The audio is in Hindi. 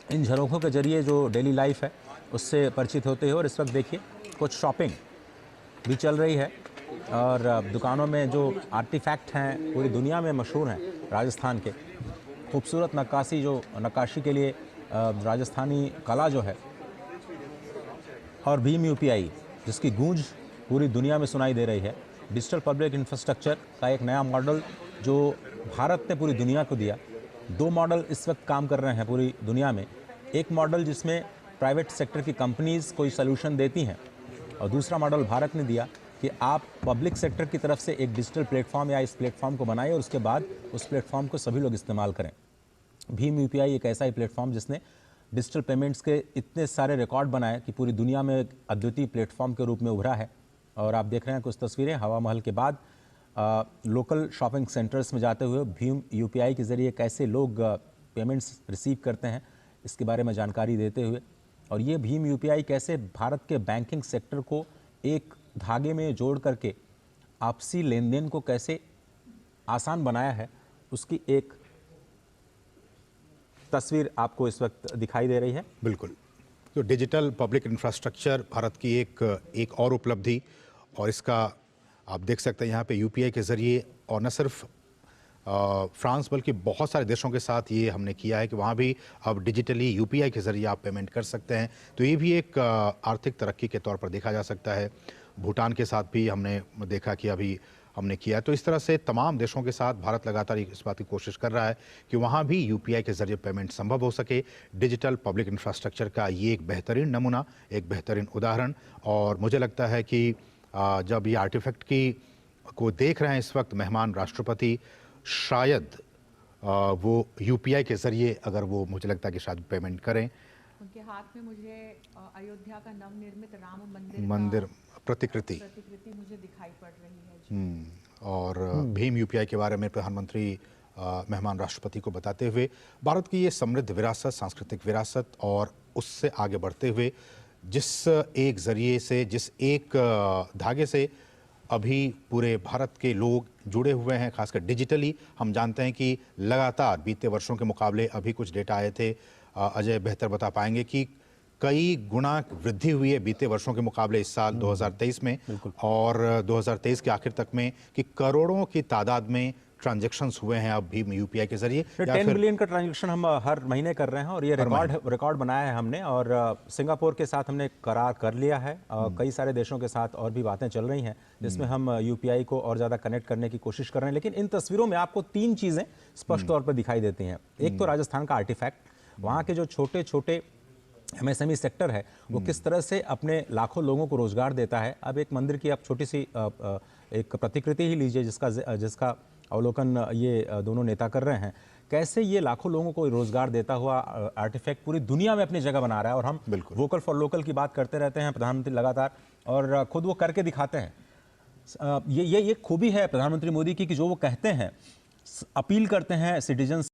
इन झरोखों के जरिए जो डेली लाइफ है उससे परिचित होते हो। और इस वक्त देखिए कुछ शॉपिंग भी चल रही है और दुकानों में जो आर्टिफैक्ट हैं पूरी दुनिया में मशहूर हैं राजस्थान के, खूबसूरत नक्काशी के लिए राजस्थानी कला जो है, और भीम यूपीआई जिसकी गूंज पूरी दुनिया में सुनाई दे रही है। डिजिटल पब्लिक इंफ्रास्ट्रक्चर का एक नया मॉडल जो भारत ने पूरी दुनिया को दिया। दो मॉडल इस वक्त काम कर रहे हैं पूरी दुनिया में। एक मॉडल जिसमें प्राइवेट सेक्टर की कंपनीज़ कोई सलूशन देती हैं, और दूसरा मॉडल भारत ने दिया कि आप पब्लिक सेक्टर की तरफ से एक डिजिटल प्लेटफॉर्म या इस प्लेटफॉर्म को बनाएं और उसके बाद उस प्लेटफॉर्म को सभी लोग इस्तेमाल करें। भीम यूपीआई एक ऐसा ही प्लेटफॉर्म जिसने डिजिटल पेमेंट्स के इतने सारे रिकॉर्ड बनाए कि पूरी दुनिया में एक अद्वितीय प्लेटफॉर्म के रूप में उभरा है। और आप देख रहे हैं कुछ तस्वीरें हवा महल के बाद लोकल शॉपिंग सेंटर्स में जाते हुए भीम यूपीआई के ज़रिए कैसे लोग पेमेंट्स रिसीव करते हैं, इसके बारे में जानकारी देते हुए। और ये भीम यूपीआई कैसे भारत के बैंकिंग सेक्टर को एक धागे में जोड़ करके आपसी लेन देन को कैसे आसान बनाया है, उसकी एक तस्वीर आपको इस वक्त दिखाई दे रही है। बिल्कुल, तो डिजिटल पब्लिक इंफ्रास्ट्रक्चर भारत की एक और उपलब्धि, और इसका आप देख सकते हैं यहाँ पे यूपीआई के ज़रिए, और न सिर्फ फ्रांस बल्कि बहुत सारे देशों के साथ ये हमने किया है कि वहाँ भी अब डिजिटली यूपीआई के ज़रिए आप पेमेंट कर सकते हैं। तो ये भी एक आर्थिक तरक्की के तौर पर देखा जा सकता है। भूटान के साथ भी हमने देखा कि अभी हमने किया। तो इस तरह से तमाम देशों के साथ भारत लगातार इस बात की कोशिश कर रहा है कि वहाँ भी यूपीआई के ज़रिए पेमेंट संभव हो सके। डिजिटल पब्लिक इंफ्रास्ट्रक्चर का ये एक बेहतरीन नमूना, एक बेहतरीन उदाहरण। और मुझे लगता है कि जब ये आर्टिफैक्ट को देख रहे हैं इस वक्त मेहमान राष्ट्रपति, शायद वो यूपीआई के ज़रिए अगर वो, मुझे लगता है कि शायद पेमेंट करें। उनके हाथ में मुझे अयोध्या का नवनिर्मित राम मंदिर प्रतिकृति मुझे दिखाई पड़ रही है। और भीम यूपीआई के बारे में प्रधानमंत्री मेहमान राष्ट्रपति को बताते हुए भारत की ये समृद्ध विरासत, सांस्कृतिक विरासत, और उससे आगे बढ़ते हुए जिस एक ज़रिए से, जिस एक धागे से अभी पूरे भारत के लोग जुड़े हुए हैं, खासकर डिजिटली। हम जानते हैं कि लगातार बीते वर्षों के मुकाबले अभी कुछ डेटा आए थे, अजय बेहतर बता पाएंगे, कि कई गुना वृद्धि हुई है बीते वर्षों के मुकाबले इस साल 2023 में, और 2023 के आखिर तक में कि करोड़ों की तादाद में ट्रांजैक्शंस हुए हैं अब भीम यूपीआई के जरिए। 10 बिलियन का ट्रांजैक्शन हम हर महीने कर रहे हैं, और ये रिकॉर्ड बनाया है हमने। और सिंगापुर के साथ हमने करार कर लिया है, कई सारे देशों के साथ और भी बातें चल रही हैं जिसमें हम यूपीआई को और ज़्यादा कनेक्ट करने की कोशिश कर रहे हैं। लेकिन इन तस्वीरों में आपको तीन चीज़ें स्पष्ट तौर पर दिखाई देती हैं। एक तो राजस्थान का आर्टिफैक्ट, वहाँ के जो छोटे छोटे एमएसएमई सेक्टर है वो किस तरह से अपने लाखों लोगों को रोजगार देता है। अब एक मंदिर की आप छोटी सी एक प्रतिकृति ही लीजिए जिसका अवलोकन ये दोनों नेता कर रहे हैं, कैसे ये लाखों लोगों को रोजगार देता हुआ आर्टिफैक्ट पूरी दुनिया में अपनी जगह बना रहा है। और हम वोकल फॉर लोकल की बात करते रहते हैं प्रधानमंत्री लगातार, और खुद वो करके दिखाते हैं। ये खूबी है प्रधानमंत्री मोदी की कि जो वो कहते हैं, अपील करते हैं सिटीजन्स